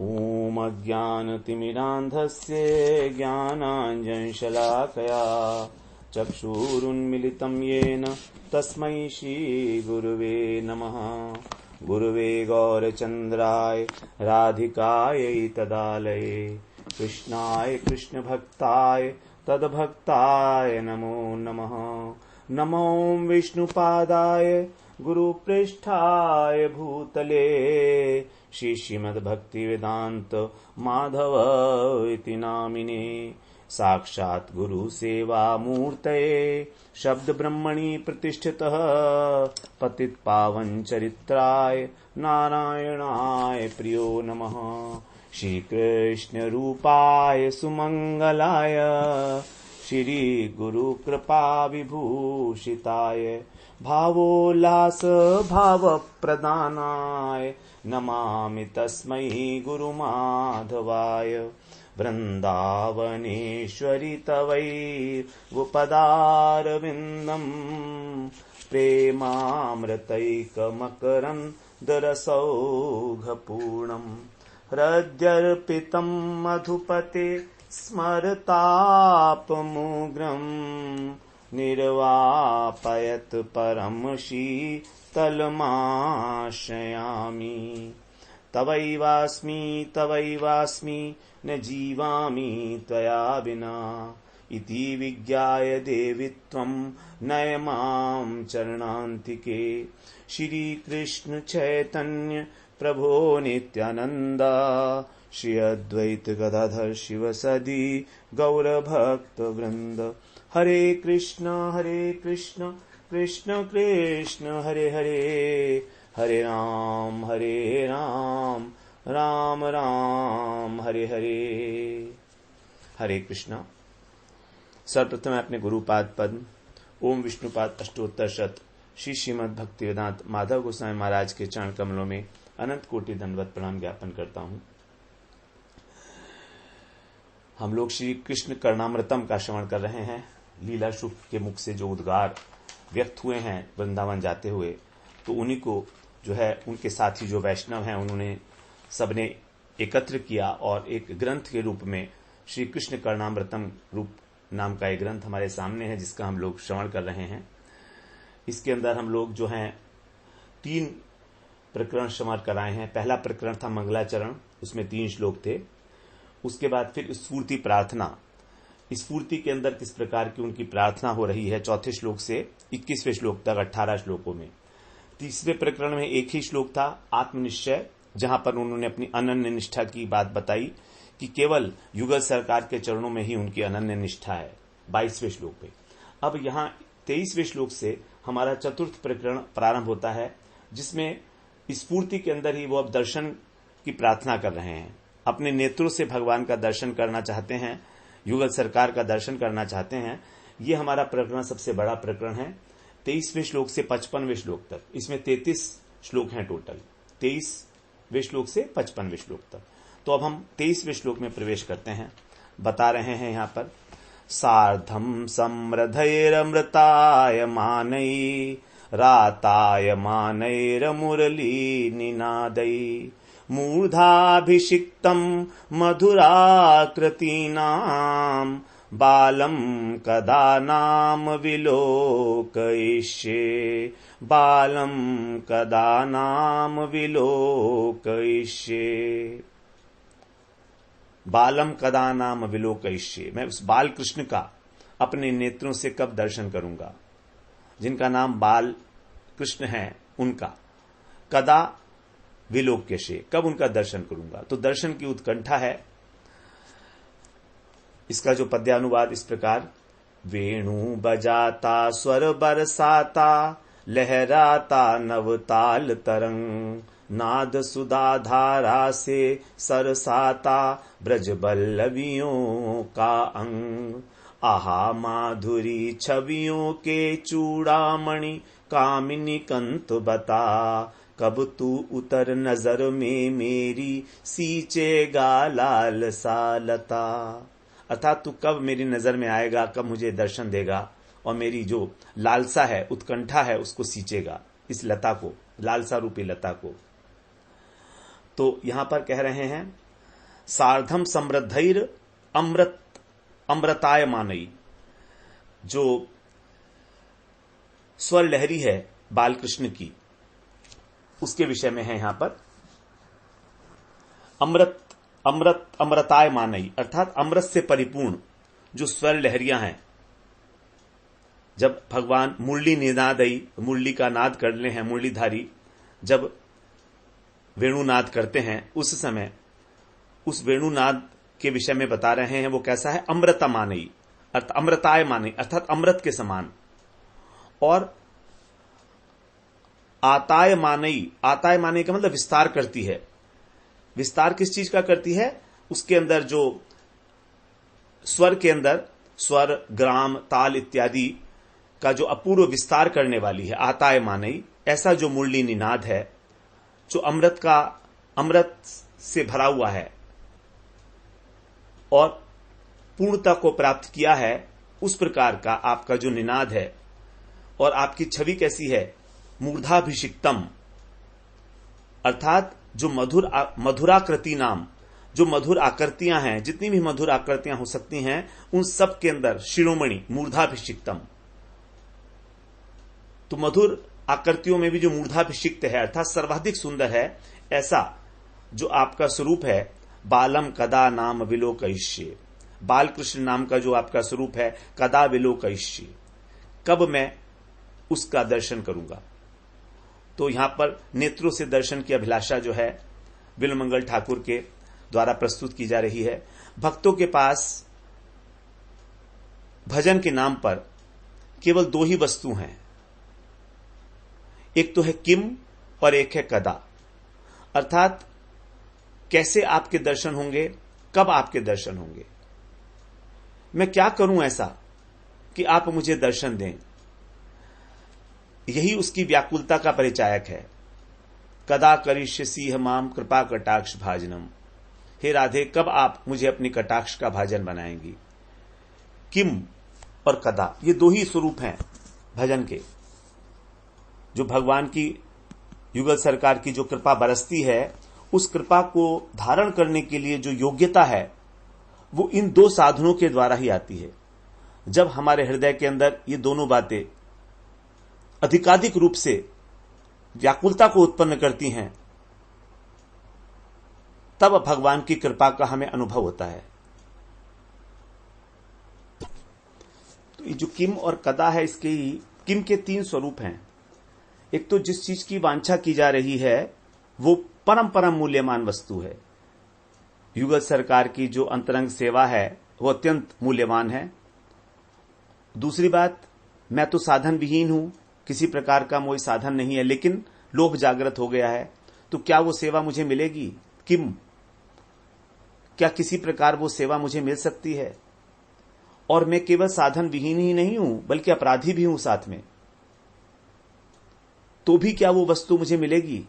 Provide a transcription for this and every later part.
ॐ अज्ञानतिमिरान्धस्य ज्ञानाञ्जनशलाकया चक्षुरुन्मिलितं येन तस्मै श्रीगुरुवे नमः। गुरुवे गौरचन्द्राय राधिकायै तदालये कृष्णाय कृष्णभक्ताय तद्भक्ताय नमो नमः। नमो विष्णुपादाय गुरुपृष्ठाय भूतले श्री श्रीमद्भक्तिवेदान्त माधव इति नामिने साक्षात् गुरु सेवा मूर्तये शब्द ब्रह्मणि प्रतिष्ठितः पतित पावन चरित्राय नारायणाय प्रियो नमः। श्री कृष्ण रूपाय सुमंगलाय श्री गुरु कृपा विभूषिताय भावोल्लास भाव प्रदानाय नमामि तस्मै गुरुमाधवाय। वृन्दावनेश्वरि तवैर्गुपदारविन्दम् प्रेमामृतैकमकरन्दरसौघपूर्णम् हृद्यर्पितं मधुपते स्मरतापमुग्रम् निर्वापयत् परम शीतलमाश्रयामि। तवैवास्मि न जीवामि त्वया विना इति विज्ञाय देवि त्वं नय मां चरणान्तिके। श्री कृष्ण चैतन्य प्रभो नित्यानंद श्री अद्वैत गदाधर शिवसदि गौरभक्तवृंद। हरे कृष्ण कृष्ण कृष्ण हरे हरे, हरे राम राम राम हरे हरे। हरे कृष्णा। सर्वप्रथम अपने गुरुपाद पद्म ओम विष्णुपाद अष्टोत्तर शत श्री श्रीमद् भक्तिवेदांत माधव गोस्वामी महाराज के चरण कमलों में अनंत कोटि दंडवत प्रणाम ज्ञापन करता हूं। हम लोग श्री कृष्ण कर्णामृतम का श्रवण कर रहे हैं। लीला शुभ के मुख से जो उद्गार व्यक्त हुए हैं वृंदावन जाते हुए, तो उन्हीं को जो है उनके साथी जो वैष्णव हैं उन्होंने सबने एकत्र किया और एक ग्रंथ के रूप में श्री कृष्ण कर्णामृतम रूप नाम का एक ग्रंथ हमारे सामने है, जिसका हम लोग श्रवण कर रहे हैं। इसके अंदर हम लोग जो हैं 3 प्रकरण श्रवण कराए हैं। पहला प्रकरण था मंगलाचरण, उसमें 3 श्लोक थे। उसके बाद फिर स्फूर्ति प्रार्थना, स्फूर्ति के अंदर किस प्रकार की उनकी प्रार्थना हो रही है, 4 श्लोक से 21वें श्लोक तक 18 श्लोकों में। तीसरे प्रकरण में एक ही श्लोक था आत्मनिश्चय, जहां पर उन्होंने अपनी अनन्य निष्ठा की बात बताई कि केवल युगल सरकार के चरणों में ही उनकी अनन्य निष्ठा है, 22वें श्लोक पे। अब यहां 23वें श्लोक से हमारा चतुर्थ प्रकरण प्रारंभ होता है, जिसमें स्फूर्ति के अंदर ही वो अब दर्शन की प्रार्थना कर रहे हैं। अपने नेत्रों से भगवान का दर्शन करना चाहते हैं, युगल सरकार का दर्शन करना चाहते हैं। ये हमारा प्रकरण सबसे बड़ा प्रकरण है, 23वें श्लोक से 55वें श्लोक तक। इसमें 33 श्लोक हैं टोटल, 23वें श्लोक से 55वें श्लोक तक। तो अब हम 23वें श्लोक में प्रवेश करते हैं। बता रहे हैं यहां पर, सार्धम समृद्धैरमृताय मानै राताय मानैर मुरली निनादै मूर्धाभिषिक्तं मधुराकृतीनां बालं कदा नाम विलोकयिष्ये, बालं कदा नाम विलोकयिष्ये, बालम कदा नाम विलोकयिष्ये। मैं उस बाल कृष्ण का अपने नेत्रों से कब दर्शन करूंगा, जिनका नाम बाल कृष्ण है, उनका कदा विलोक्यशे, कब उनका दर्शन करूंगा। तो दर्शन की उत्कंठा है। इसका जो पद्यानुवाद इस प्रकार, वेणु बजाता स्वर बरसाता लहराता नवताल तरंग, नाद सुधा धारा से सरसाता ब्रज बल्लवियों का अंग, आहा माधुरी छवियों के चूड़ामणि कामिनी कंत बता, कब तू उतर नजर में मेरी सींचेगा लाल सा लता। अर्थात तू कब मेरी नजर में आएगा, कब मुझे दर्शन देगा और मेरी जो लालसा है, उत्कंठा है, उसको सींचेगा, इस लता को, लालसा रूपी लता को। तो यहां पर कह रहे हैं सार्धम समृद्धैर अमृताय मानई। जो स्वर लहरी है बालकृष्ण की, उसके विषय में है यहां पर अमृताय मानई, अर्थात अमृत से परिपूर्ण जो स्वर लहरियां हैं। जब भगवान मुरली निनादई, मुरली का नाद करने हैं, मुरलीधारी जब वेणुनाद करते हैं, उस समय उस वेणुनाद के विषय में बता रहे हैं। वो कैसा है? अमृता मानई, अमृताय मानई, अर्थात अमृत के समान। और आताय मानई, आताय मानई का मतलब विस्तार करती है। विस्तार किस चीज का करती है? उसके अंदर जो स्वर के अंदर स्वर, ग्राम, ताल इत्यादि का जो अपूर्व विस्तार करने वाली है, आताय मानई। ऐसा जो मुरली निनाद है, जो अमृत से भरा हुआ है और पूर्णता को प्राप्त किया है, उस प्रकार का आपका जो निनाद है। और आपकी छवि कैसी है? मूर्धाभिषिक्तम, अर्थात जो मधुराकृति नाम, जो मधुर आकृतियां हैं, जितनी भी मधुर आकृतियां हो सकती हैं, उन सब के अंदर शिरोमणि मूर्धाभिषिक्तम। तो मधुर आकृतियों में भी जो मूर्धाभिषिक्त है, अर्थात सर्वाधिक सुंदर है, ऐसा जो आपका स्वरूप है। बालम कदा नाम विलोकयिष्ये, बालकृष्ण नाम का जो आपका स्वरूप है, कदा विलोकयिष्ये, कब मैं उसका दर्शन करूंगा। तो यहां पर नेत्रों से दर्शन की अभिलाषा जो है बिल्वमंगल ठाकुर के द्वारा प्रस्तुत की जा रही है। भक्तों के पास भजन के नाम पर केवल दो ही वस्तु हैं, एक तो है किम और एक है कदा, अर्थात कैसे आपके दर्शन होंगे, कब आपके दर्शन होंगे, मैं क्या करूं ऐसा कि आप मुझे दर्शन दें। यही उसकी व्याकुलता का परिचायक है। कदा करिष्यसि माम कृपा कटाक्ष भाजनम, हे राधे कब आप मुझे अपनी कटाक्ष का भाजन बनाएंगी। किम और कदा, ये दो ही स्वरूप हैं भजन के। जो भगवान की युगल सरकार की जो कृपा बरसती है, उस कृपा को धारण करने के लिए जो योग्यता है, वो इन दो साधनों के द्वारा ही आती है। जब हमारे हृदय के अंदर ये दोनों बातें अधिकाधिक रूप से व्याकुलता को उत्पन्न करती हैं, तब भगवान की कृपा का हमें अनुभव होता है। तो ये जो किम और कदा है, इसके किम के तीन स्वरूप हैं। एक तो जिस चीज की वांछा की जा रही है वो परम परम मूल्यवान वस्तु है। युगल सरकार की जो अंतरंग सेवा है वो अत्यंत मूल्यवान है। दूसरी बात, मैं तो साधन विहीन हूं, किसी प्रकार का कोई साधन नहीं है, लेकिन लोभ जागृत हो गया है, तो क्या वो सेवा मुझे मिलेगी? किम, क्या किसी प्रकार वो सेवा मुझे मिल सकती है? और मैं केवल साधन विहीन ही नहीं हूं, बल्कि अपराधी भी हूं साथ में, तो भी क्या वो वस्तु मुझे मिलेगी?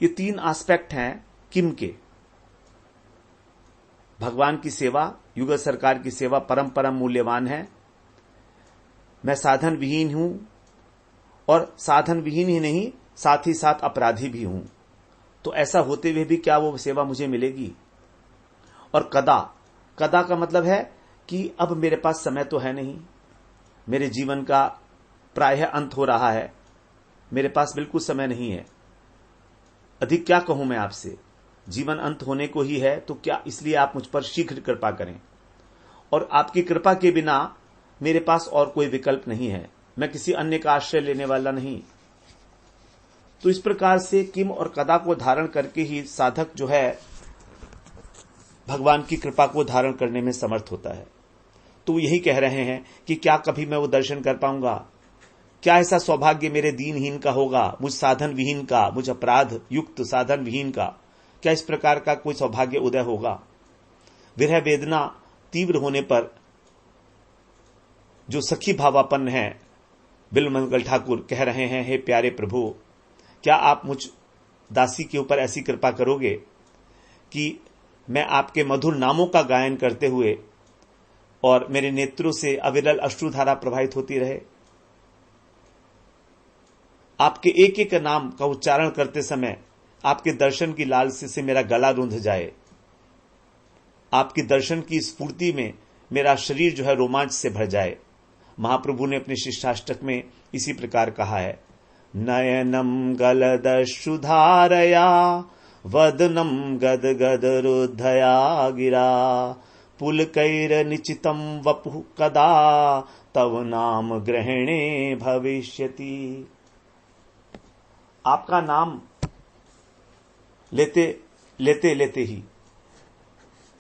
ये तीन एस्पेक्ट हैं किम के। भगवान की सेवा, युगल सरकार की सेवा परम परम मूल्यवान है। मैं साधन विहीन हूं, और साधन विहीन ही नहीं, साथ ही साथ अपराधी भी हूं, तो ऐसा होते हुए भी क्या वो सेवा मुझे मिलेगी? और कदा, कदा का मतलब है कि अब मेरे पास समय तो है नहीं, मेरे जीवन का प्रायः अंत हो रहा है, मेरे पास बिल्कुल समय नहीं है। अधिक क्या कहूं मैं आपसे, जीवन अंत होने को ही है, तो क्या इसलिए आप मुझ पर शीघ्र कृपा करें। और आपकी कृपा के बिना मेरे पास और कोई विकल्प नहीं है, मैं किसी अन्य का आश्रय लेने वाला नहीं। तो इस प्रकार से किम और कदा को धारण करके ही साधक जो है भगवान की कृपा को धारण करने में समर्थ होता है। तो यही कह रहे हैं कि क्या कभी मैं वो दर्शन कर पाऊंगा? क्या ऐसा सौभाग्य मेरे दीनहीन का होगा, मुझ साधन विहीन का, मुझ अपराध युक्त साधन विहीन का? क्या इस प्रकार का कोई सौभाग्य उदय होगा? विरह वेदना तीव्र होने पर जो सखी भावापन्न है, बिल्वमंगल ठाकुर कह रहे हैं, हे प्यारे प्रभु, क्या आप मुझ दासी के ऊपर ऐसी कृपा करोगे कि मैं आपके मधुर नामों का गायन करते हुए और मेरे नेत्रों से अविरल अश्रुधारा प्रवाहित होती रहे, आपके एक एक नाम का उच्चारण करते समय आपके दर्शन की लालसा से मेरा गला रुंध जाए। आपके दर्शन की स्फूर्ति में मेरा शरीर जो है रोमांच से भर जाए। महाप्रभु ने अपने शिष्टाष्टक में इसी प्रकार कहा है, नयनम गलदश्रुधारया वदनम गद गद रुद्धया गिरा पुलकैर निचितम वपु कदा तव नाम ग्रहणे भविष्यति। आपका नाम लेते लेते लेते ही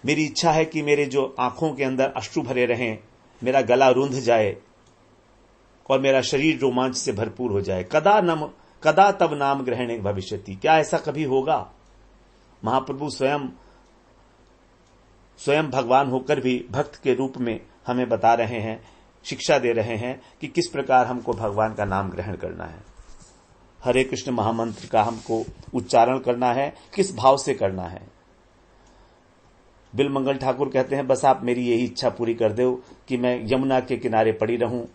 मेरी इच्छा है कि मेरे जो आंखों के अंदर अश्रु भरे रहें, मेरा गला रुंध जाए और मेरा शरीर रोमांच से भरपूर हो जाए। कदा तब नाम ग्रहणे भविष्यति। क्या ऐसा कभी होगा? महाप्रभु स्वयं भगवान होकर भी भक्त के रूप में हमें बता रहे हैं, शिक्षा दे रहे हैं कि किस प्रकार हमको भगवान का नाम ग्रहण करना है। हरे कृष्ण महामंत्र का हमको उच्चारण करना है, किस भाव से करना है। बिलमंगल ठाकुर कहते हैं, बस आप मेरी यही इच्छा पूरी कर दो कि मैं यमुना के किनारे पड़ी रहूं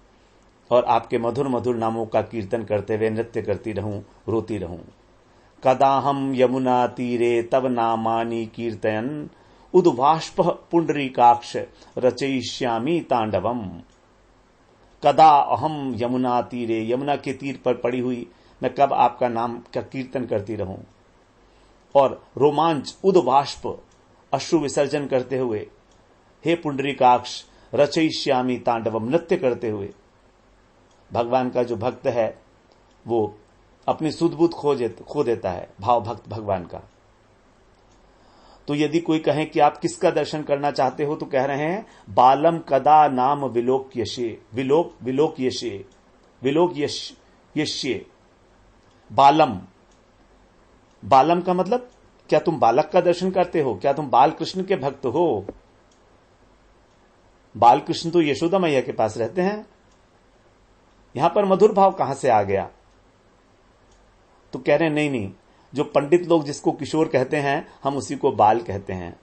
और आपके मधुर मधुर नामों का कीर्तन करते हुए नृत्य करती रहूं, रोती रहूं। कदा हम यमुना तीरे तब नामानि कीर्तयन उद्वाष्प पुंडरीकाक्ष रचयिष्यामि तांडवम। कदा अहम यमुना तीरे, यमुना के तीर पर पड़ी हुई मैं कब आपका नाम का कीर्तन करती रहूं और रोमांच उद्वाष्प अश्रु विसर्जन करते हुए, हे पुंडरीकाक्ष रचयिष्यामि तांडवम, नृत्य करते हुए। भगवान का जो भक्त है वो अपनी सुध-बुध खो देता है, भाव भक्त भगवान का। तो यदि कोई कहे कि आप किसका दर्शन करना चाहते हो, तो कह रहे हैं बालम कदा नाम विलोक्यशे, विलोक यश्ये। बालम का मतलब, क्या तुम बालक का दर्शन करते हो? क्या तुम बाल कृष्ण के भक्त हो? बाल कृष्ण तो यशोदा मैया के पास रहते हैं। यहां पर मधुर भाव कहां से आ गया? तो कह रहे हैं नहीं, जो पंडित लोग जिसको किशोर कहते हैं, हम उसी को बाल कहते हैं।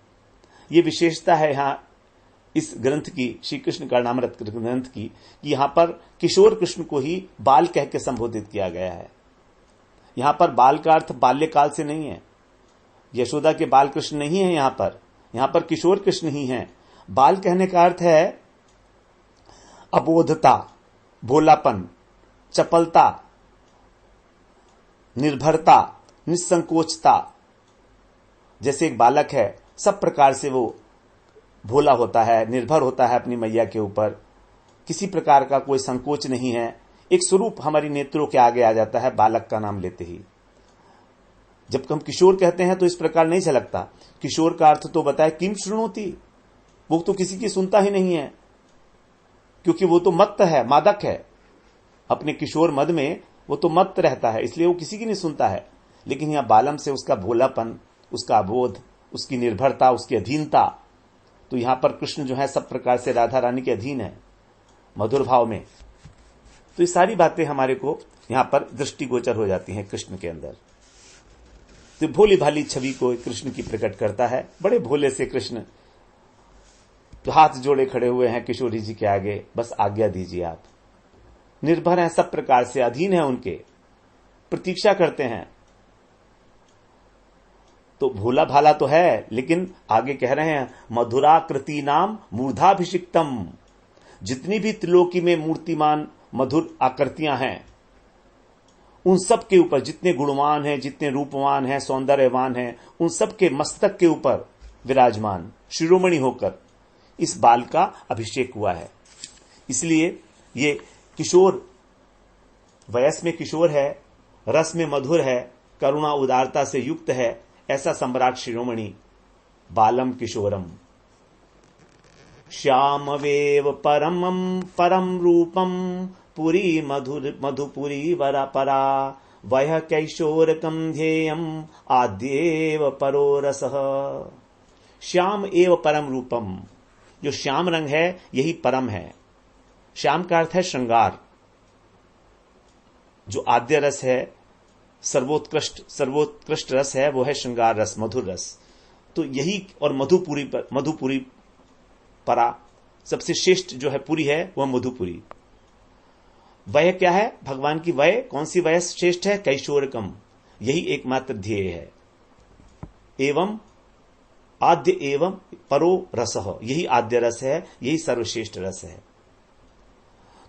ये विशेषता है यहां इस ग्रंथ की, श्री कृष्ण कर्णामृत ग्रंथ की, कि यहां पर किशोर कृष्ण को ही बाल कह के संबोधित किया गया है। यहां पर बाल का अर्थ बाल्यकाल से नहीं है, यशोदा के बाल कृष्ण नहीं है यहां पर किशोर कृष्ण ही हैं। बाल कहने का अर्थ है अबोधता, भोलापन, चपलता, निर्भरता, निसंकोचता। जैसे एक बालक है, सब प्रकार से वो भोला होता है, निर्भर होता है अपनी मैया के ऊपर, किसी प्रकार का कोई संकोच नहीं है। एक स्वरूप हमारी नेत्रों के आगे आ जाता है बालक का नाम लेते ही। जब हम किशोर कहते हैं तो इस प्रकार नहीं झलकता। किशोर का अर्थ तो बताए किम शृणोति, वो तो किसी की सुनता ही नहीं है, क्योंकि वो तो मत्त है, मादक है। अपने किशोर मद में वो तो मत्त रहता है, इसलिए वो किसी की नहीं सुनता है। लेकिन यहां बालम से उसका भोलापन, उसका अबोध, उसकी निर्भरता, उसकी अधीनता। तो यहां पर कृष्ण जो है सब प्रकार से राधा रानी के अधीन है, मधुर भाव में। तो ये सारी बातें हमारे को यहां पर दृष्टिगोचर हो जाती हैं कृष्ण के अंदर। तो भोली भाली छवि को कृष्ण की प्रकट करता है। बड़े भोले से कृष्ण तो हाथ जोड़े खड़े हुए हैं किशोरी जी के आगे, बस आज्ञा दीजिए आप। निर्भर हैं, सब प्रकार से अधीन है, उनके प्रतीक्षा करते हैं। तो भोला भाला तो है, लेकिन आगे कह रहे हैं मधुराकृति नाम मूर्धाभिषिक्तम। जितनी भी त्रिलोकी में मूर्तिमान मधुर आकृतियां हैं, उन सब के ऊपर, जितने गुणवान हैं, जितने रूपवान हैं, सौंदर्यवान हैं, उन सब के मस्तक के ऊपर विराजमान शिरोमणि होकर इस बाल का अभिषेक हुआ है। इसलिए ये किशोर, वयस में किशोर है, रस में मधुर है, करुणा उदारता से युक्त है, ऐसा सम्राट शिरोमणि बालम किशोरम। श्यामवेव परम रूपम पुरी मधुपुरी वरपरा वह कैशोरकम ध्येयम आद्येव परो रसः। श्याम एव परम रूपम, जो श्याम रंग है यही परम है। श्याम का अर्थ है श्रृंगार। जो आद्य रस है, सर्वोत्कृष्ट रस है, वो है श्रृंगार रस, मधुर रस। तो यही, और मधुपुरी परा, सबसे श्रेष्ठ जो है पुरी है वह मधुपुरी। वह क्या है? भगवान की वह, कौन सी वह श्रेष्ठ है? कैशोरकम, यही एकमात्र ध्येय है। एवं आद्य एवं परो रसः, यही आद्य रस है, यही सर्वश्रेष्ठ रस है।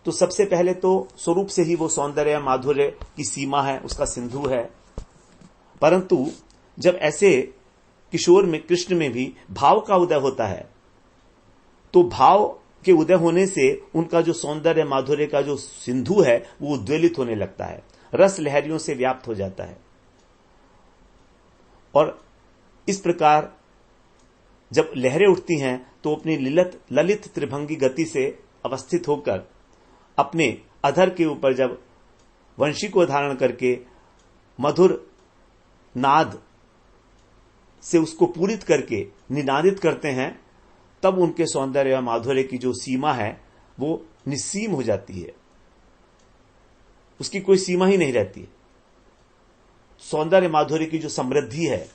तो सबसे पहले तो स्वरूप से ही वो सौंदर्य माधुर्य की सीमा है, उसका सिंधु है। परंतु जब ऐसे किशोर में, कृष्ण में भी भाव का उदय होता है, तो भाव के उदय होने से उनका जो सौंदर्य माधुर्य का जो सिंधु है वो उद्वेलित होने लगता है, रस लहरियों से व्याप्त हो जाता है। और इस प्रकार जब लहरें उठती हैं तो अपनी ललित त्रिभंगी गति से अवस्थित होकर अपने अधर के ऊपर जब वंशी को धारण करके मधुर नाद से उसको पूरित करके निनादित करते हैं, तब उनके सौंदर्य और माधुर्य की जो सीमा है वो निस्सीम हो जाती है, उसकी कोई सीमा ही नहीं रहती। सौंदर्य माधुर्य की जो समृद्धि है,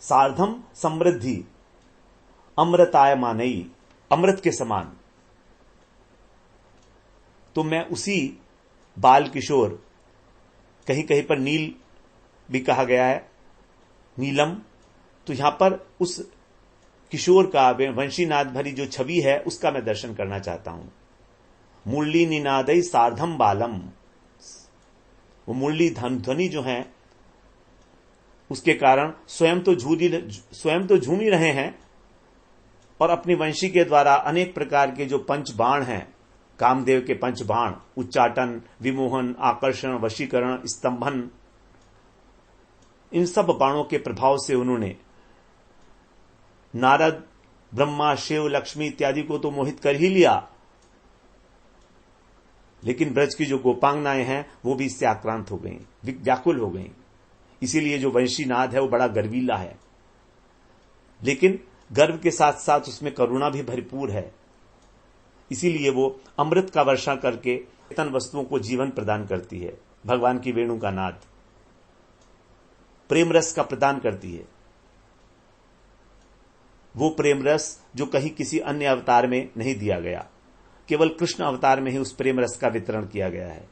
सार्धम समृद्धि अमृताय मानई, अमृत के समान। तो मैं उसी बाल किशोर, कहीं कहीं पर नील भी कहा गया है, नीलम, तो यहां पर उस किशोर का वंशीनाद भरी जो छवि है उसका मैं दर्शन करना चाहता हूं। मुरली निनादई सार्धम बालम, वो मुरली ध्वनि जो है उसके कारण स्वयं तो झूम ही रहे हैं, और अपनी वंशी के द्वारा अनेक प्रकार के जो पंच बाण हैं, कामदेव के पंच बाण, उच्चाटन, विमोहन, आकर्षण, वशीकरण, स्तंभन, इन सब बाणों के प्रभाव से उन्होंने नारद, ब्रह्मा, शिव, लक्ष्मी इत्यादि को तो मोहित कर ही लिया, लेकिन ब्रज की जो गोपांगनाएं हैं वो भी इससे आक्रांत हो गईं, व्याकुल हो गईं। इसीलिए जो वंशीनाद है वो बड़ा गर्वीला है, लेकिन गर्व के साथ साथ उसमें करुणा भी भरपूर है। इसीलिए वो अमृत का वर्षा करके चेतन वस्तुओं को जीवन प्रदान करती है। भगवान की वेणु का नाद प्रेम रस का प्रदान करती है, वो प्रेम रस जो कहीं किसी अन्य अवतार में नहीं दिया गया, केवल कृष्ण अवतार में ही उस प्रेम रस का वितरण किया गया है,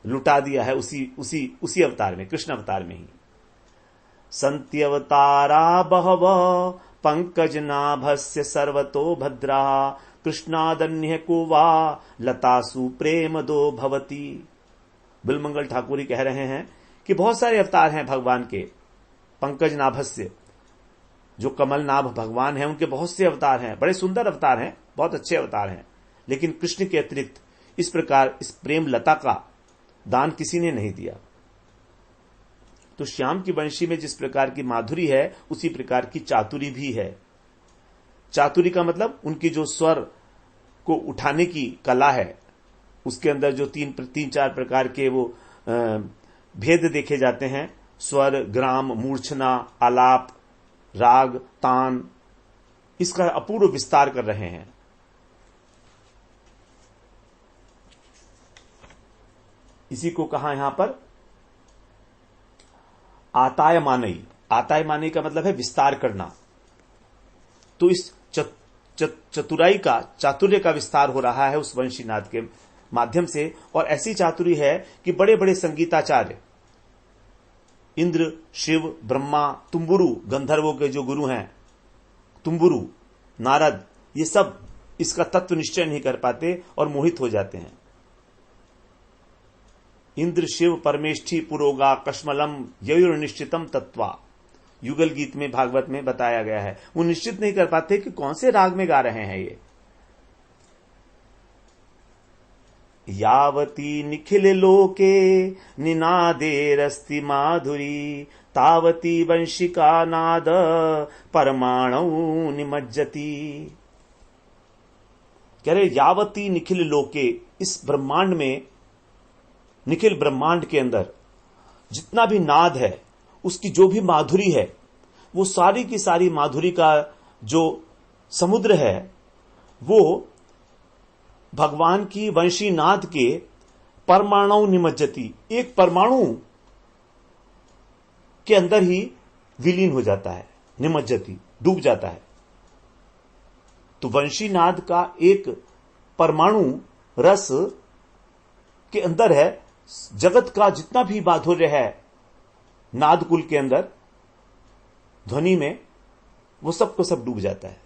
लुटा दिया है उसी अवतार में, कृष्ण अवतार में ही। संत्यवतारा बहव पंकज नाभस्य सर्वतो भद्रा कृष्णादन्य को वा लतासु प्रेम दो भवती। बिलमंगल ठाकुरी कह रहे हैं कि बहुत सारे अवतार हैं भगवान के, पंकज नाभस्य, जो कमल नाभ भगवान हैं, उनके बहुत से अवतार हैं, बड़े सुंदर अवतार हैं, बहुत अच्छे अवतार हैं, लेकिन कृष्ण के अतिरिक्त इस प्रकार इस प्रेम लता का दान किसी ने नहीं दिया। तो श्याम की वंशी में जिस प्रकार की माधुरी है, उसी प्रकार की चातुरी भी है। चातुरी का मतलब उनकी जो स्वर को उठाने की कला है, उसके अंदर जो तीन चार प्रकार के वो भेद देखे जाते हैं, स्वर, ग्राम, मूर्छना, आलाप, राग, तान, इसका अपूर्व विस्तार कर रहे हैं। इसी को कहा यहां पर आताय मानई। आताय मानई का मतलब है विस्तार करना। तो इस चतुराई का, चातुर्य का विस्तार हो रहा है उस वंशीनाद के माध्यम से। और ऐसी चातुरी है कि बड़े बड़े संगीताचार्य, इंद्र, शिव, ब्रह्मा, तुम्बुरु, गंधर्वों के जो गुरु हैं, तुम्बुरु, नारद, ये सब इसका तत्व निश्चय नहीं कर पाते और मोहित हो जाते हैं। इंद्र, शिव, परमेष्ठी, पुरोगा, कश्मलम ययुर निश्चितम तत्वा, युगल गीत में, भागवत में बताया गया है। वो निश्चित नहीं कर पाते कि कौन से राग में गा रहे हैं ये। यावती निखिल लोके निनादेरस्ति माधुरी तावती वंशिका नाद परमाणु निमज्जति। कह रहे यावती निखिल लोके, इस ब्रह्मांड में, निखिल ब्रह्मांड के अंदर जितना भी नाद है, उसकी जो भी माधुरी है, वो सारी की सारी माधुरी का जो समुद्र है, वो भगवान की वंशी नाद के परमाणु निमज्जति, एक परमाणु के अंदर ही विलीन हो जाता है, निमज्जति, डूब जाता है। तो वंशी नाद का एक परमाणु रस के अंदर है जगत का जितना भी माधुर्य है नादकुल के अंदर, ध्वनि में, वो सबको सब डूब जाता है।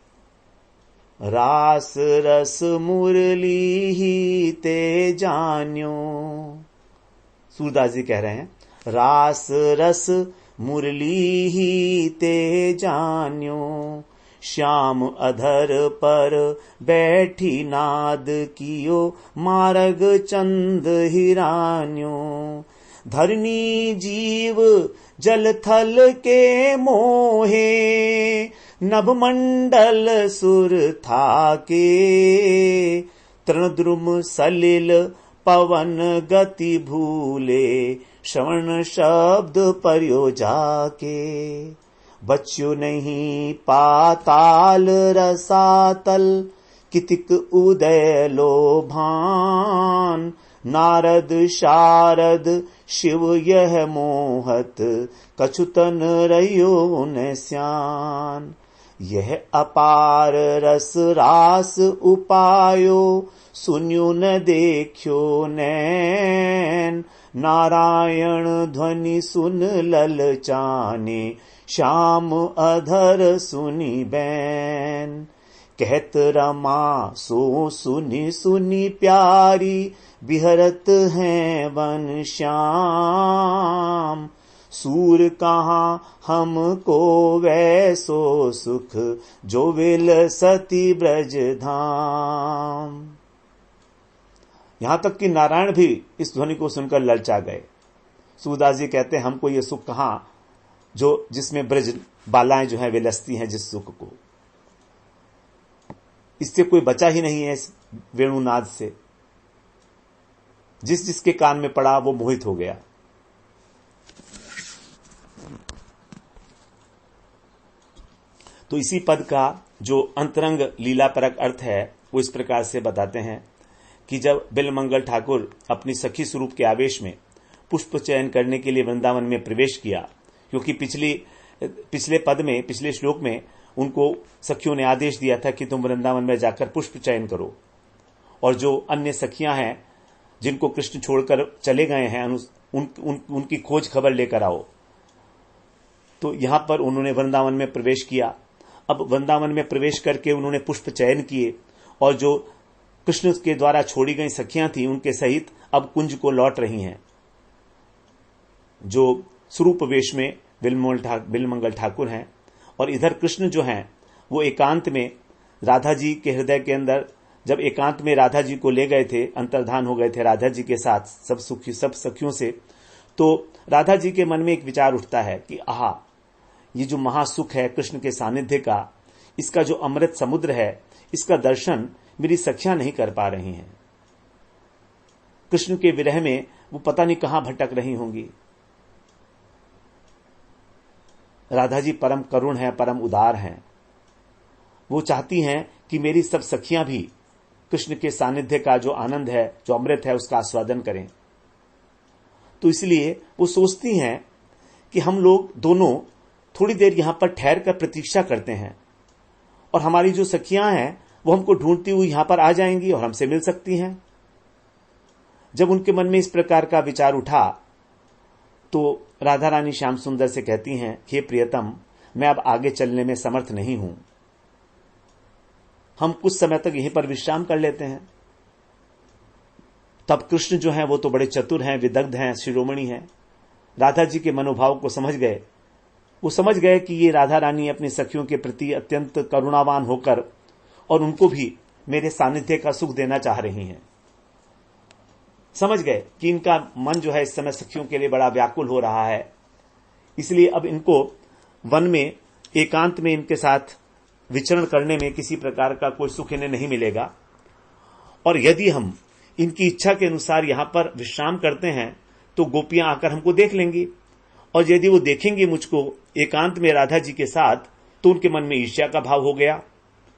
रास रस मुरली ही ते जान्यो, सूरदास जी कह रहे हैं, रास रस मुरली ही ते जान्यो, श्याम अधर पर बैठी नाद कियो, मार्ग चंद हिरान्यो, धरनी जीव जल थल के मोहे, नभ मंडल सुर था के, तृणद्रुम सलिल पवन गति भूले, श्रवण शब्द पर्यो जाके, बच्चो नहीं पाताल रसातल, कितिक उदय लोभान, नारद शारद शिव यह मोहत, कछुतन रयो न स्यान, यह अपार रस रास उपायो, सुन्यो न देखियो नैन, नारायण ध्वनि सुन ललचाने, श्याम अधर सुनी बैन, कहत रमा सो सुनी सुनी प्यारी, बिहरत हैं वन श्याम, सूर कहाँ हमको वैसो सुख, जो विल सती ब्रज धाम। यहां तक कि नारायण भी इस ध्वनि को सुनकर ललचा गए। सूरदास जी कहते हैं, हमको ये सुख कहां, जो जिसमें ब्रज बालाएं जो हैं विलसती हैं, जिस सुख को, इससे कोई बचा ही नहीं है। इस वेणुनाद से जिस जिसके कान में पड़ा वो मोहित हो गया। तो इसी पद का जो अंतरंग लीलापरक अर्थ है वो इस प्रकार से बताते हैं कि जब बिलमंगल ठाकुर अपनी सखी स्वरूप के आवेश में पुष्प चयन करने के लिए वृंदावन में प्रवेश किया, क्योंकि पिछले पद में, पिछले श्लोक में उनको सखियों ने आदेश दिया था कि तुम वृंदावन में जाकर पुष्प चयन करो, और जो अन्य सखियां हैं जिनको कृष्ण छोड़कर चले गए हैं उनकी खोज खबर लेकर आओ। तो यहां पर उन्होंने वृंदावन में प्रवेश किया। अब वृंदावन में प्रवेश करके उन्होंने पुष्प चयन किए, और जो कृष्ण के द्वारा छोड़ी गई सखियां थी उनके सहित अब कुंज को लौट रही हैं, जो स्वरूप वेश में बिलमंगल ठाकुर हैं। और इधर कृष्ण जो हैं वो एकांत में राधा जी के हृदय के अंदर, जब एकांत में राधा जी को ले गए थे, अंतर्धान हो गए थे राधा जी के साथ सब सखियों से, तो राधा जी के मन में एक विचार उठता है कि आहा, ये जो महासुख है कृष्ण के सानिध्य का, इसका जो अमृत समुद्र है, इसका दर्शन मेरी सखियां नहीं कर पा रही हैं। कृष्ण के विरह में वो पता नहीं कहां भटक रही होंगी। राधा जी परम करुण है, परम उदार हैं। वो चाहती हैं कि मेरी सब सखियां भी कृष्ण के सानिध्य का जो आनंद है, जो अमृत है, उसका आस्वादन करें। तो इसलिए वो सोचती हैं कि हम लोग दोनों थोड़ी देर यहां पर ठहर कर प्रतीक्षा करते हैं, और हमारी जो सखियां हैं वो हमको ढूंढती हुई यहां पर आ जाएंगी और हमसे मिल सकती हैं। जब उनके मन में इस प्रकार का विचार उठा तो राधा रानी श्याम सुंदर से कहती हैं, हे प्रियतम, मैं अब आगे चलने में समर्थ नहीं हूं, हम कुछ समय तक यहीं पर विश्राम कर लेते हैं। तब कृष्ण जो हैं वो तो बड़े चतुर हैं, विदग्ध हैं, शिरोमणि हैं। राधा जी के मनोभाव को समझ गए। वो समझ गए कि ये राधा रानी अपनी सखियों के प्रति अत्यंत करुणावान होकर और उनको भी मेरे सानिध्य का सुख देना चाह रही हैं। समझ गए कि इनका मन जो है इस समय सखियों के लिए बड़ा व्याकुल हो रहा है, इसलिए अब इनको वन में एकांत में इनके साथ विचरण करने में किसी प्रकार का कोई सुख इन्हें नहीं मिलेगा। और यदि हम इनकी इच्छा के अनुसार यहां पर विश्राम करते हैं तो गोपियां आकर हमको देख लेंगी, और यदि वो देखेंगी मुझको एकांत में राधा जी के साथ, तो उनके मन में ईर्ष्या का भाव हो गया,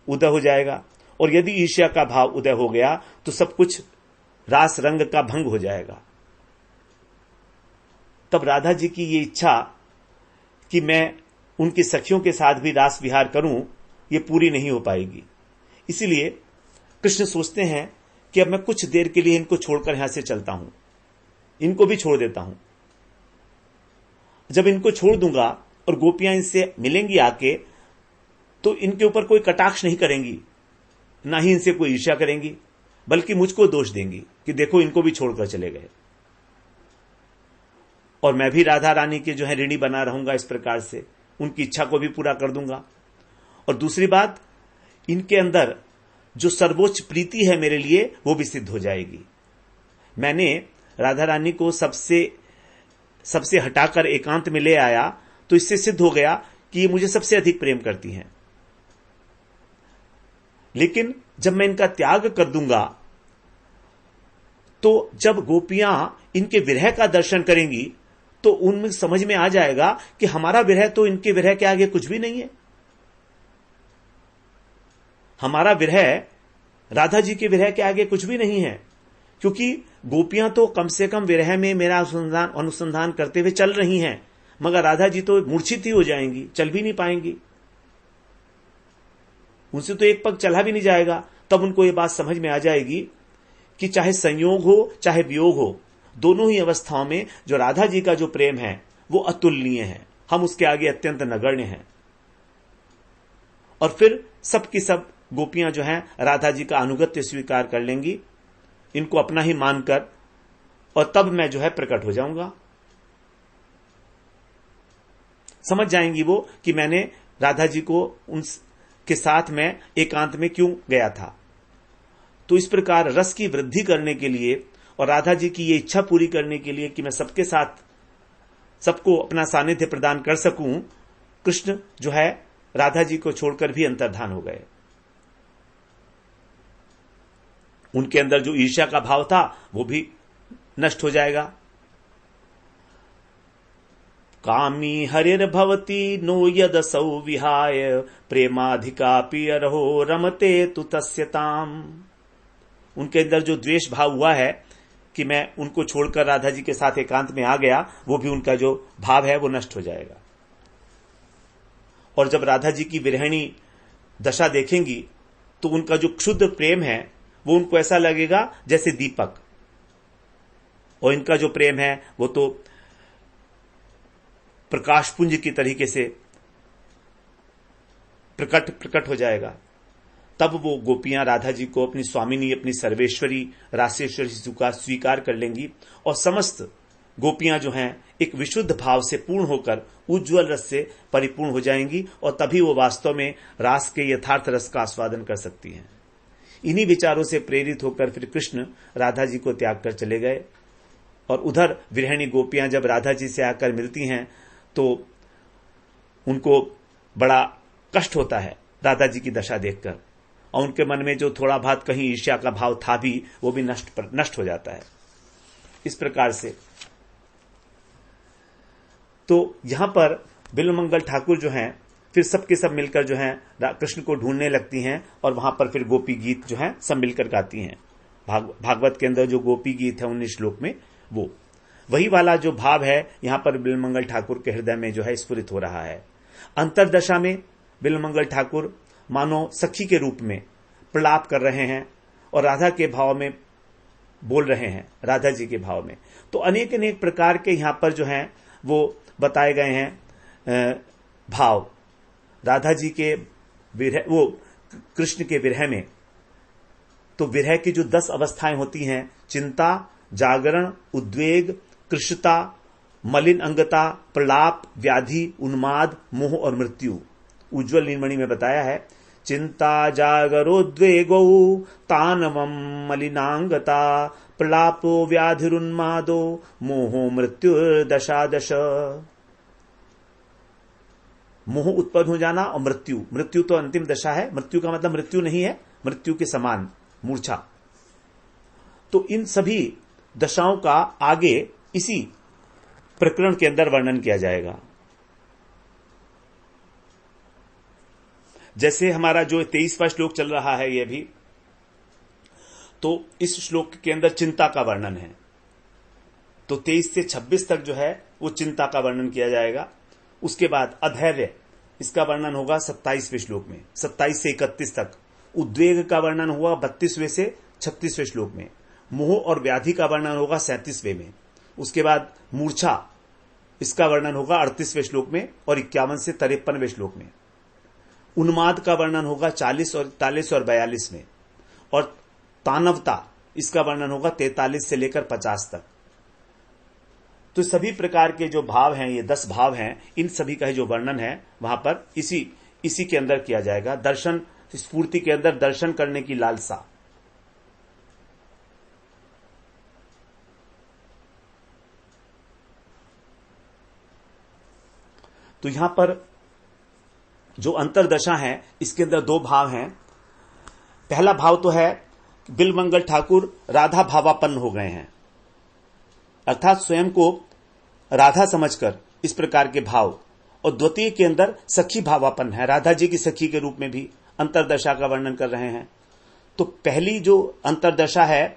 उदय हो जाएगा। और यदि ईर्ष्या का भाव उदय हो गया तो सब कुछ रास रंग का भंग हो जाएगा। तब राधा जी की ये इच्छा कि मैं उनकी सखियों के साथ भी रास विहार करूं, ये पूरी नहीं हो पाएगी। इसीलिए कृष्ण सोचते हैं कि अब मैं कुछ देर के लिए इनको छोड़कर यहां से चलता हूं, इनको भी छोड़ देता हूं। जब इनको छोड़ दूंगा और गोपियां इनसे मिलेंगी आके, तो इनके ऊपर कोई कटाक्ष नहीं करेंगी, ना ही इनसे कोई ईर्ष्या करेंगी, बल्कि मुझको दोष देंगी कि देखो इनको भी छोड़कर चले गए, और मैं भी राधा रानी के जो है ऋणी बना रहूंगा। इस प्रकार से उनकी इच्छा को भी पूरा कर दूंगा। और दूसरी बात, इनके अंदर जो सर्वोच्च प्रीति है मेरे लिए, वो भी सिद्ध हो जाएगी। मैंने राधा रानी को सबसे हटाकर एकांत में ले आया, तो इससे सिद्ध हो गया कि ये मुझे सबसे अधिक प्रेम करती हैं। लेकिन जब मैं इनका त्याग कर दूंगा, तो जब गोपियां इनके विरह का दर्शन करेंगी, तो उनमें समझ में आ जाएगा कि हमारा विरह तो इनके विरह के आगे कुछ भी नहीं है। हमारा विरह राधा जी के विरह के आगे कुछ भी नहीं है, क्योंकि गोपियां तो कम से कम विरह में मेरा अनुसंधान करते हुए चल रही हैं, मगर राधा जी तो मूर्छित ही हो जाएंगी, चल भी नहीं पाएंगी। उनसे तो एक पग चला भी नहीं जाएगा। तब उनको ये बात समझ में आ जाएगी कि चाहे संयोग हो चाहे वियोग हो, दोनों ही अवस्थाओं में जो राधा जी का जो प्रेम है वो अतुलनीय है, हम उसके आगे अत्यंत नगण्य हैं। और फिर सबकी सब गोपियां जो हैं राधा जी का अनुगत्य स्वीकार कर लेंगी, इनको अपना ही मानकर, और तब मैं जो है प्रकट हो जाऊंगा। समझ जाएंगी वो कि मैंने राधा जी को उनके साथ में एकांत में क्यों गया था। तो इस प्रकार रस की वृद्धि करने के लिए और राधा जी की ये इच्छा पूरी करने के लिए कि मैं सबके साथ सबको अपना सानिध्य प्रदान कर सकूं, कृष्ण जो है राधा जी को छोड़कर भी अंतर्धान हो गए। उनके अंदर जो ईर्ष्या का भाव था वो भी नष्ट हो जाएगा। कामी हरिर्भवती नो यदसौ विहाय प्रेमाधिकापि अरहो रमते तु तस्यताम। उनके अंदर जो द्वेष भाव हुआ है कि मैं उनको छोड़कर राधा जी के साथ एकांत में आ गया, वो भी उनका जो भाव है वो नष्ट हो जाएगा। और जब राधा जी की विरहिणी दशा देखेंगी, तो उनका जो क्षुद्र प्रेम है वो उनको ऐसा लगेगा जैसे दीपक, और इनका जो प्रेम है वो तो प्रकाश पुंज की तरीके से प्रकट हो जाएगा। तब वो गोपियां राधा जी को अपनी स्वामिनी, अपनी सर्वेश्वरी, रासेश्वरी स्वीकार कर लेंगी, और समस्त गोपियां जो हैं एक विशुद्ध भाव से पूर्ण होकर उज्ज्वल रस से परिपूर्ण हो जाएंगी, और तभी वो वास्तव में रास के यथार्थ रस का आस्वादन कर सकती हैं। इन्हीं विचारों से प्रेरित होकर फिर कृष्ण राधा जी को त्याग कर चले गए। और उधर विरहिणी गोपियां जब राधा जी से आकर मिलती हैं, तो उनको बड़ा कष्ट होता है राधा जी की दशा देखकर, और उनके मन में जो थोड़ा बहुत कहीं ईर्ष्या का भाव था भी, वो भी नष्ट हो जाता है। इस प्रकार से तो यहां पर बिल्वमंगल ठाकुर जो हैं फिर सबके सब मिलकर जो हैं कृष्ण को ढूंढने लगती हैं, और वहां पर फिर गोपी गीत जो हैं सब मिलकर गाती हैं। भागवत के अंदर जो गोपी गीत है 19 श्लोक में, वो वही वाला जो भाव है यहां पर बिल्वमंगल ठाकुर के हृदय में जो है स्फुरित हो रहा है। अंतरदशा में बिल्वमंगल ठाकुर मानो सखी के रूप में प्रलाप कर रहे हैं, और राधा के भाव में बोल रहे हैं, राधा जी के भाव में। तो अनेक अनेक प्रकार के यहां पर जो हैं वो बताए गए हैं भाव राधा जी के विरह, वो कृष्ण के विरह में। तो विरह की जो 10 अवस्थाएं होती हैं, चिंता, जागरण, उद्वेग, कृष्णता, मलिन अंगता, प्रलाप, व्याधि, उन्माद, मोह और मृत्यु। उज्ज्वल नीलमणि में बताया है, चिंता जागरोद्वेगो तानवम मलिनांगता प्रलापो व्याधिरुन्मादो मोहो मृत्युर्दशादश। मोह उत्पन्न हो जाना और मृत्यु तो अंतिम दशा है। मृत्यु का मतलब मृत्यु नहीं है, मृत्यु के समान मूर्छा। तो इन सभी दशाओं का आगे इसी प्रकरण के अंदर वर्णन किया जाएगा। जैसे हमारा जो 23वां श्लोक चल रहा है, यह भी तो इस श्लोक के अंदर चिंता का वर्णन है। तो 23 से 26 तक जो है वो चिंता का वर्णन किया जाएगा। उसके बाद अधैर्य, इसका वर्णन होगा 27वें श्लोक में। 27 से 31 तक उद्वेग का वर्णन हुआ 32वें से 36वें श्लोक में। मोह और व्याधि का वर्णन होगा 37वें में। उसके बाद मूर्छा, इसका वर्णन होगा 38वें श्लोक में, और 51 से 53वें श्लोक में। उन्माद का वर्णन होगा 40 और 41 और 42 में, और तानवता इसका वर्णन होगा 43 से लेकर 50 तक। तो सभी प्रकार के जो भाव हैं, ये 10 भाव हैं, इन सभी का जो वर्णन है वहां पर इसी के अंदर किया जाएगा। दर्शन स्फूर्ति के अंदर दर्शन करने की लालसा। तो यहां पर जो अंतरदशा है, इसके अंदर 2 भाव हैं। पहला भाव तो है बिलमंगल ठाकुर राधा भावापन्न हो गए हैं, अर्थात स्वयं को राधा समझकर इस प्रकार के भाव। और द्वितीय के अंदर सखी भावापन्न है, राधा जी की सखी के रूप में भी अंतरदशा का वर्णन कर रहे हैं। तो पहली जो अंतरदशा है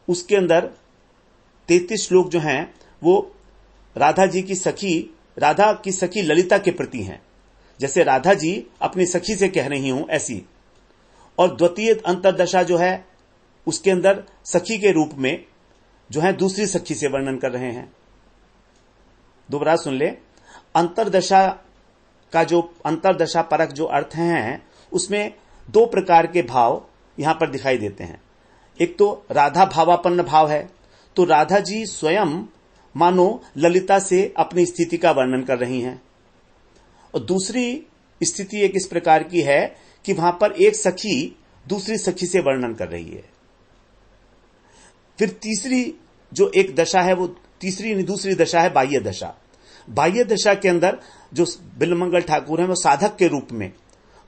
उसके अंदर 33 श्लोक जो हैं वो राधा की सखी ललिता के प्रति हैं, जैसे राधा जी अपनी सखी से कह रही हूं ऐसी। और द्वितीय अंतरदशा जो है उसके अंदर सखी के रूप में जो है दूसरी सखी से वर्णन कर रहे हैं। दोबारा सुन ले, अंतरदशा का जो अंतरदशा परक जो अर्थ हैं उसमें 2 प्रकार के भाव यहां पर दिखाई देते हैं। एक तो राधा भावापन्न भाव है, तो राधा जी स्वयं मानो ललिता से अपनी स्थिति का वर्णन कर रही हैं। और दूसरी स्थिति एक इस प्रकार की है कि वहां पर एक सखी दूसरी सखी से वर्णन कर रही है। फिर तीसरी जो एक दशा है वो दूसरी दशा है बाह्य दशा। बाह्य दशा के अंदर जो बिलमंगल ठाकुर हैं वो साधक के रूप में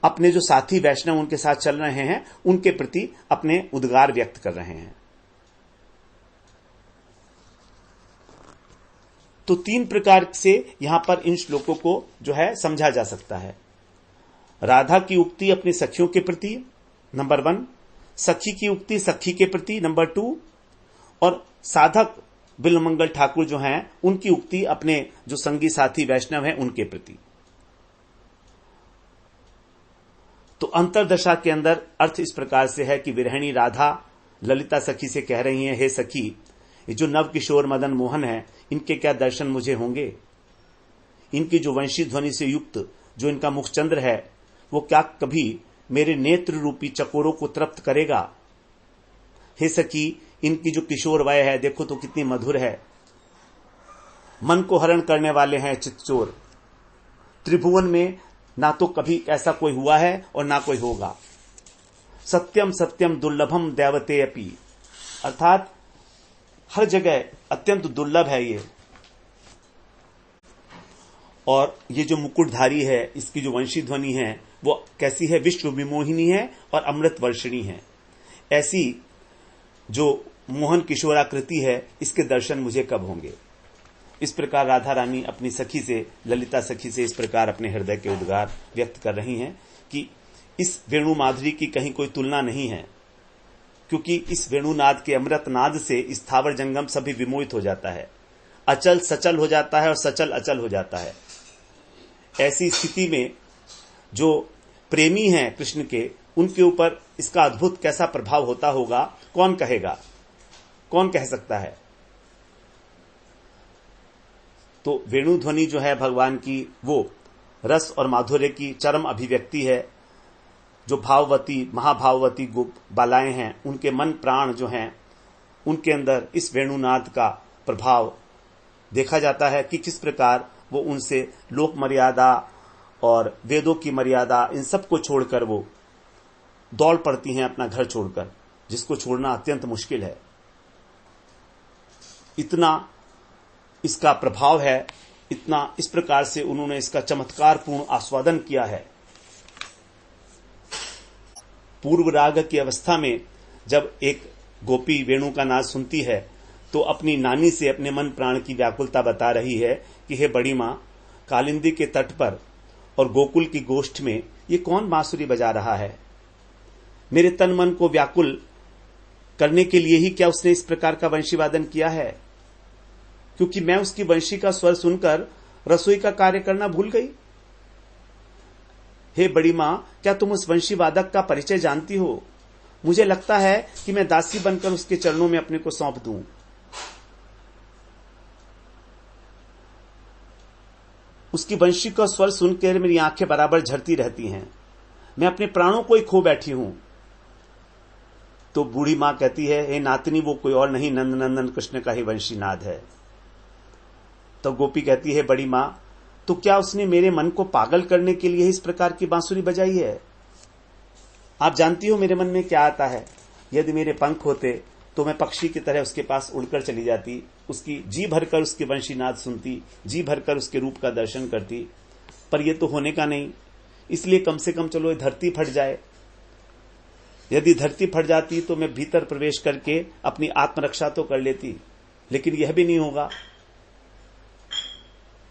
अपने जो साथी वैष्णव उनके साथ चल रहे हैं उनके प्रति अपने उद्गार व्यक्त कर रहे हैं। तो 3 प्रकार से यहां पर इन श्लोकों को जो है समझा जा सकता है। राधा की उक्ति अपनी सखियों के प्रति नंबर 1, सखी की उक्ति सखी के प्रति नंबर 2, और साधक बिलमंगल ठाकुर जो हैं उनकी उक्ति अपने जो संगी साथी वैष्णव हैं उनके प्रति। तो अंतरदशा के अंदर अर्थ इस प्रकार से है कि विरहिणी राधा ललिता सखी से कह रही हैं, हे सखी, ये जो नव किशोर मदन मोहन है इनके क्या दर्शन मुझे होंगे? इनकी जो वंशी ध्वनि से युक्त जो इनका मुखचंद्र है वो क्या कभी मेरे नेत्र रूपी चकोरों को तृप्त करेगा? हे सखी, इनकी जो किशोर वय है देखो तो कितनी मधुर है, मन को हरण करने वाले हैं चित्तचोर। त्रिभुवन में ना तो कभी ऐसा कोई हुआ है और ना कोई होगा। सत्यम सत्यम दुर्लभम दैवते अपि, अर्थात हर जगह अत्यंत दुर्लभ है ये। और ये जो मुकुटधारी है इसकी जो वंशी ध्वनि है वो कैसी है? विश्व विमोहिनी है और अमृत वर्षिणी है। ऐसी जो मोहन किशोराकृति है इसके दर्शन मुझे कब होंगे? इस प्रकार राधा रानी अपनी सखी से, ललिता सखी से इस प्रकार अपने हृदय के उद्गार व्यक्त कर रही हैं कि इस वेणु माधुरी की कहीं कोई तुलना नहीं है, क्योंकि इस वेणुनाद के अमृत नाद से स्थावर जंगम सभी विमोहित हो जाता है, अचल सचल हो जाता है और सचल अचल हो जाता है। ऐसी स्थिति में जो प्रेमी हैं कृष्ण के, उनके ऊपर इसका अद्भुत कैसा प्रभाव होता होगा कौन कहेगा, कौन कह सकता है? तो वेणु ध्वनि जो है भगवान की वो रस और माधुर्य की चरम अभिव्यक्ति है। जो भाववती महाभाववती बालाएं हैं उनके मन प्राण जो हैं उनके अंदर इस वेणुनाद का प्रभाव देखा जाता है कि किस प्रकार वो उनसे लोक मर्यादा और वेदों की मर्यादा इन सब को छोड़कर वो दौड़ पड़ती हैं अपना घर छोड़कर, जिसको छोड़ना अत्यंत मुश्किल है। इतना इसका प्रभाव है, इतना इस प्रकार से उन्होंने इसका चमत्कारपूर्ण आस्वादन किया है। पूर्व राग की अवस्था में जब एक गोपी वेणु का नाद सुनती है तो अपनी नानी से अपने मन प्राण की व्याकुलता बता रही है कि हे बड़ी मां, कालिंदी के तट पर और गोकुल की गोष्ठ में ये कौन बांसुरी बजा रहा है? मेरे तन मन को व्याकुल करने के लिए ही क्या उसने इस प्रकार का वंशी वादन किया है? क्योंकि मैं उसकी वंशी का स्वर सुनकर रसोई का कार्य करना भूल गई। हे बड़ी मां, क्या तुम उस वंशी वादक का परिचय जानती हो? मुझे लगता है कि मैं दासी बनकर उसके चरणों में अपने को सौंप दूं। उसकी वंशी का स्वर सुनकर मेरी आंखें बराबर झरती रहती हैं। मैं अपने प्राणों को ही खो बैठी हूं। तो बूढ़ी मां कहती है, हे नातनी, वो कोई और नहीं, नंद नंदन कृष्ण का ही वंशी नाद है। तो गोपी कहती है, बड़ी मां, तो क्या उसने मेरे मन को पागल करने के लिए इस प्रकार की बांसुरी बजाई है? आप जानती हो मेरे मन में क्या आता है। यदि मेरे पंख होते तो मैं पक्षी की तरह उसके पास उड़कर चली जाती, उसकी जी भरकर उसके वंशीनाद सुनती, जी भरकर उसके रूप का दर्शन करती। पर यह तो होने का नहीं, इसलिए कम से कम चलो धरती फट जाए। यदि धरती फट जाती तो मैं भीतर प्रवेश करके अपनी आत्मरक्षा तो कर लेती, लेकिन यह भी नहीं होगा।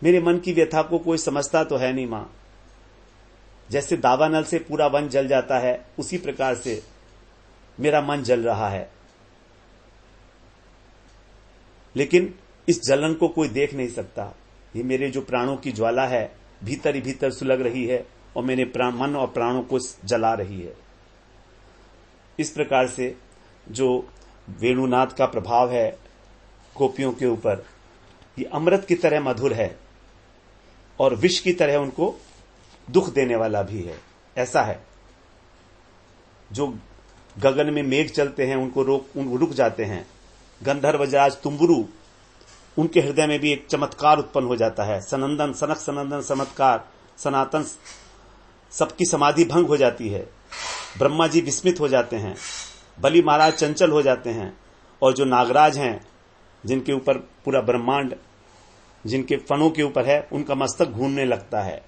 मेरे मन की व्यथा को कोई समझता तो है नहीं मां। जैसे दावानल से पूरा वन जल जाता है, उसी प्रकार से मेरा मन जल रहा है, लेकिन इस जलन को कोई देख नहीं सकता। ये मेरे जो प्राणों की ज्वाला है, भीतर ही भीतर सुलग रही है और मेरे मन और प्राणों को जला रही है। इस प्रकार से जो वेणुनाद का प्रभाव है गोपियों के ऊपर, ये अमृत की तरह मधुर है और विष की तरह उनको दुख देने वाला भी है। ऐसा है, जो गगन में मेघ चलते हैं उनको रुक जाते हैं। गंधर्वराज तुम्बुरु, उनके हृदय में भी एक चमत्कार उत्पन्न हो जाता है। सनंदन सनक सनंदन चमत्कार, सनातन, सबकी समाधि भंग हो जाती है। ब्रह्मा जी विस्मित हो जाते हैं, बलि महाराज चंचल हो जाते हैं, और जो नागराज हैं जिनके ऊपर पूरा ब्रह्मांड, जिनके फनों के ऊपर है, उनका मस्तक घूमने लगता है।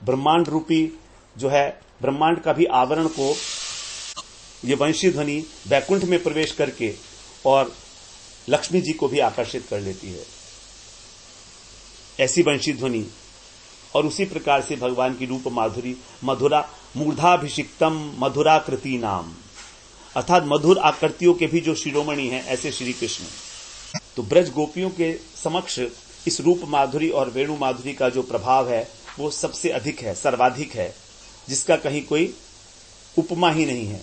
ब्रह्मांड रूपी जो है, ब्रह्मांड का भी आवरण को ये वंशी ध्वनि वैकुंठ में प्रवेश करके और लक्ष्मी जी को भी आकर्षित कर लेती है, ऐसी वंशी ध्वनि। और उसी प्रकार से भगवान की रूप माधुरी, मधुरा मूर्धाभिषिक्तम मधुराकृति नाम, अर्थात मधुर आकृतियों के भी जो शिरोमणि हैं, ऐसे श्री कृष्ण। तो ब्रज गोपियों के समक्ष इस रूप माधुरी और वेणु माधुरी का जो प्रभाव है वो सबसे अधिक है, सर्वाधिक है, जिसका कहीं कोई उपमा ही नहीं है।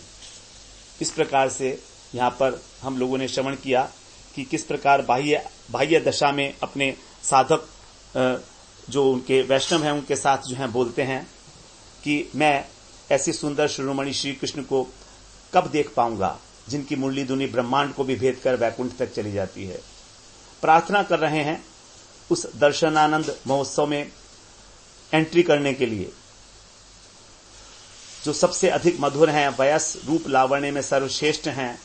इस प्रकार से यहां पर हम लोगों ने श्रवण किया कि किस प्रकार बाह्य दशा में अपने साधक जो उनके वैष्णव हैं उनके साथ जो हैं बोलते हैं कि मैं ऐसे सुंदर शिरोमणि श्री कृष्ण को कब देख पाऊंगा, जिनकी मुरली धुनी ब्रह्मांड को भी भेद कर वैकुंठ तक चली जाती है। प्रार्थना कर रहे हैं उस दर्शनानंद महोत्सव में एंट्री करने के लिए, जो सबसे अधिक मधुर हैं, वयस रूप लावण्य में सर्वश्रेष्ठ हैं।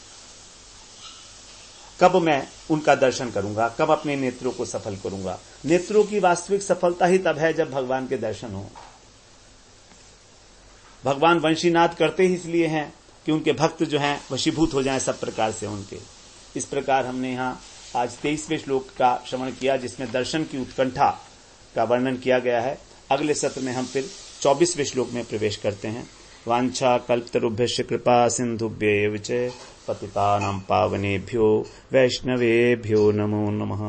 कब मैं उनका दर्शन करूंगा, कब अपने नेत्रों को सफल करूंगा। नेत्रों की वास्तविक सफलता ही तब है जब भगवान के दर्शन हो। भगवान वंशीनाद करते ही इसलिए हैं कि उनके भक्त जो हैं वशीभूत हो जाएं सब प्रकार से उनके। इस प्रकार हमने यहां आज 23वें श्लोक का श्रवण किया, जिसमें दर्शन की उत्कंठा का वर्णन किया गया है। अगले सत्र में हम फिर 24वें श्लोक में प्रवेश करते हैं। वांछा कल्पतरुभ्यश्च कृपा सिंधुभ्यैव च पतितानां पावनेभ्यो वैष्णवेभ्यो नमो नमः।